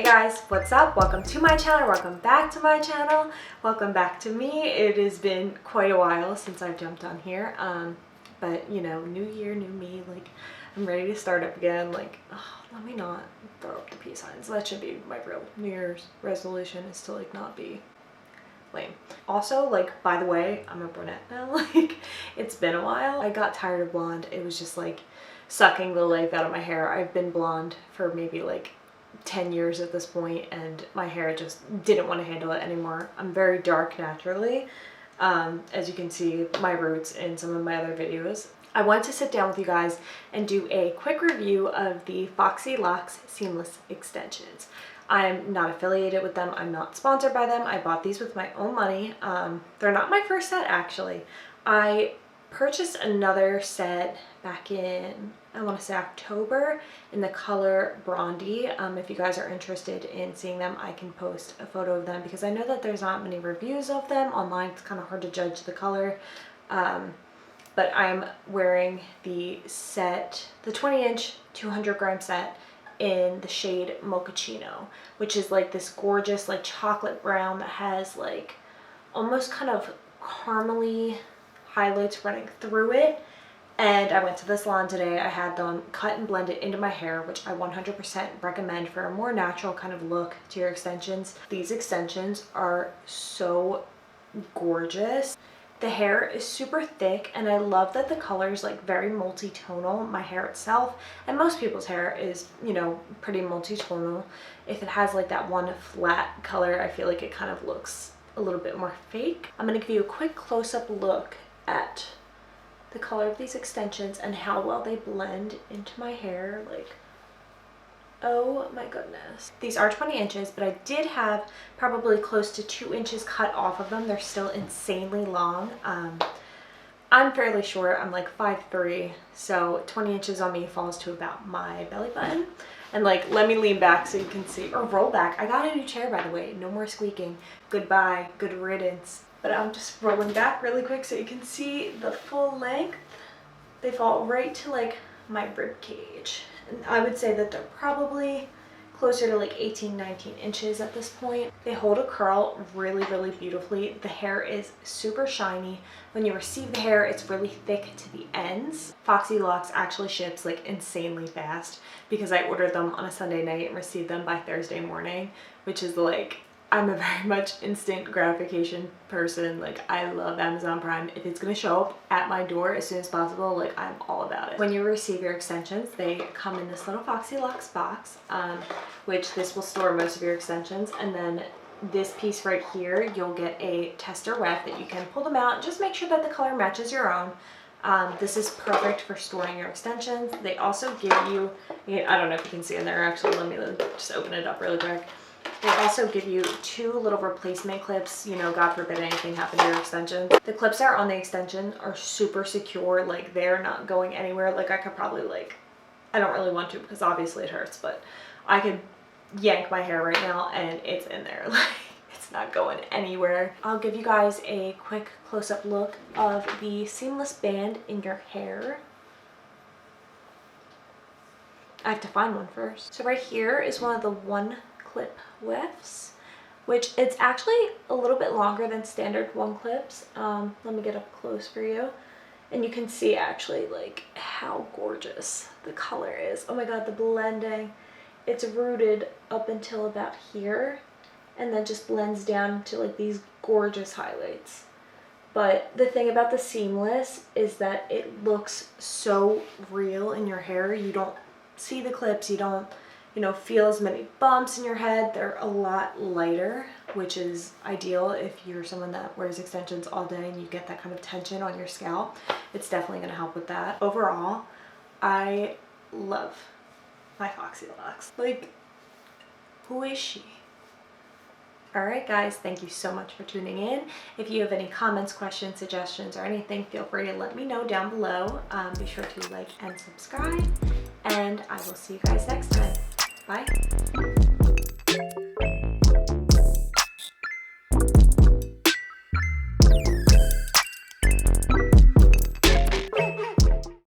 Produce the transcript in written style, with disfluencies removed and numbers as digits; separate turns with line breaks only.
guys, what's up? Welcome to my channel, welcome back to my channel, welcome back to me. It has been quite a while since I've jumped on here, but you know, new year, new me, like I'm ready to start up again. Like, let me not throw up the peace signs. That should be my real New Year's resolution, is to like not be lame. Also, like, by the way, I'm a brunette now. Like, it's been a while. I got tired of blonde. It was just like sucking the life out of my hair. I've been blonde for maybe like 10 years at this point, and my hair just didn't want to handle it anymore. I'm very dark naturally, as you can see my roots in some of my other videos. I want to sit down with you guys and do a quick review of the Foxy Locks seamless extensions. I'm not affiliated with them. I'm not sponsored by them. I bought these with my own money. They're not my first set, actually. I purchased another set back in, I want to say October, in the color Brondy. If you guys are interested in seeing them, I can post a photo of them because I know that there's not many reviews of them online. It's kind of hard to judge the color. But I'm wearing the set, the 20-inch 200-gram set in the shade Mochaccino, which is like this gorgeous like chocolate brown that has like almost kind of caramely highlights running through it. And I went to the salon today. I had them cut and blended into my hair, which I 100% recommend for a more natural kind of look to your extensions. These extensions are so gorgeous. The hair is super thick, and I love that the color is like very multi-tonal. My hair itself, and most people's hair is, you know, pretty multi-tonal. If it has like that one flat color, I feel like it kind of looks a little bit more fake. I'm gonna give you a quick close-up look at the color of these extensions and how well they blend into my hair. Like, oh my goodness. These are 20 inches, but I did have probably close to 2 inches cut off of them. They're still insanely long. I'm fairly short. I'm like 5'3", so 20 inches on me falls to about my belly button. And like, let me lean back so you can see, or roll back. I got a new chair, by the way. No more squeaking. Goodbye. Good riddance. But I'm just rolling back really quick so you can see the full length. They fall right to like my rib cage. And I would say that they're probably closer to like 18, 19 inches at this point. They hold a curl really, really beautifully. The hair is super shiny. When you receive the hair, it's really thick to the ends. Foxy Locks actually ships like insanely fast because I ordered them on a Sunday night and received them by Thursday morning, which is like, I'm a very much instant gratification person. Like, I love Amazon Prime. If it's gonna show up at my door as soon as possible, like, I'm all about it. When you receive your extensions, they come in this little Foxy Locks box, which this will store most of your extensions. And then this piece right here, you'll get a tester weft that you can pull them out and just make sure that the color matches your own. This is perfect for storing your extensions. They also give you, I don't know if you can see in there actually, let me just open it up really quick. They also give you 2 little replacement clips, you know, God forbid anything happened to your extension. The clips that are on the extension are super secure, like they're not going anywhere. Like, I could probably like, I don't really want to because obviously it hurts, but I could yank my hair right now and it's in there. Like, it's not going anywhere. I'll give you guys a quick close-up look of the seamless band in your hair. I have to find one first. So right here is one of the one clip wefts, which it's actually a little bit longer than standard one clips. Let me get up close for you, and you can see actually like how gorgeous the color is. Oh my god, the blending. It's rooted up until about here and then just blends down to like these gorgeous highlights. But the thing about the seamless is that it looks so real in your hair. You don't see the clips, you don't, you know, feel as many bumps in your head. They're a lot lighter, which is ideal if you're someone that wears extensions all day and you get that kind of tension on your scalp. It's definitely going to help with that. Overall, I love my Foxy Locks. Like, who is she? Alright guys, thank you so much for tuning in. If you have any comments, questions, suggestions, or anything, feel free to let me know down below. Be sure to like and subscribe, and I will see you guys next time. Bye.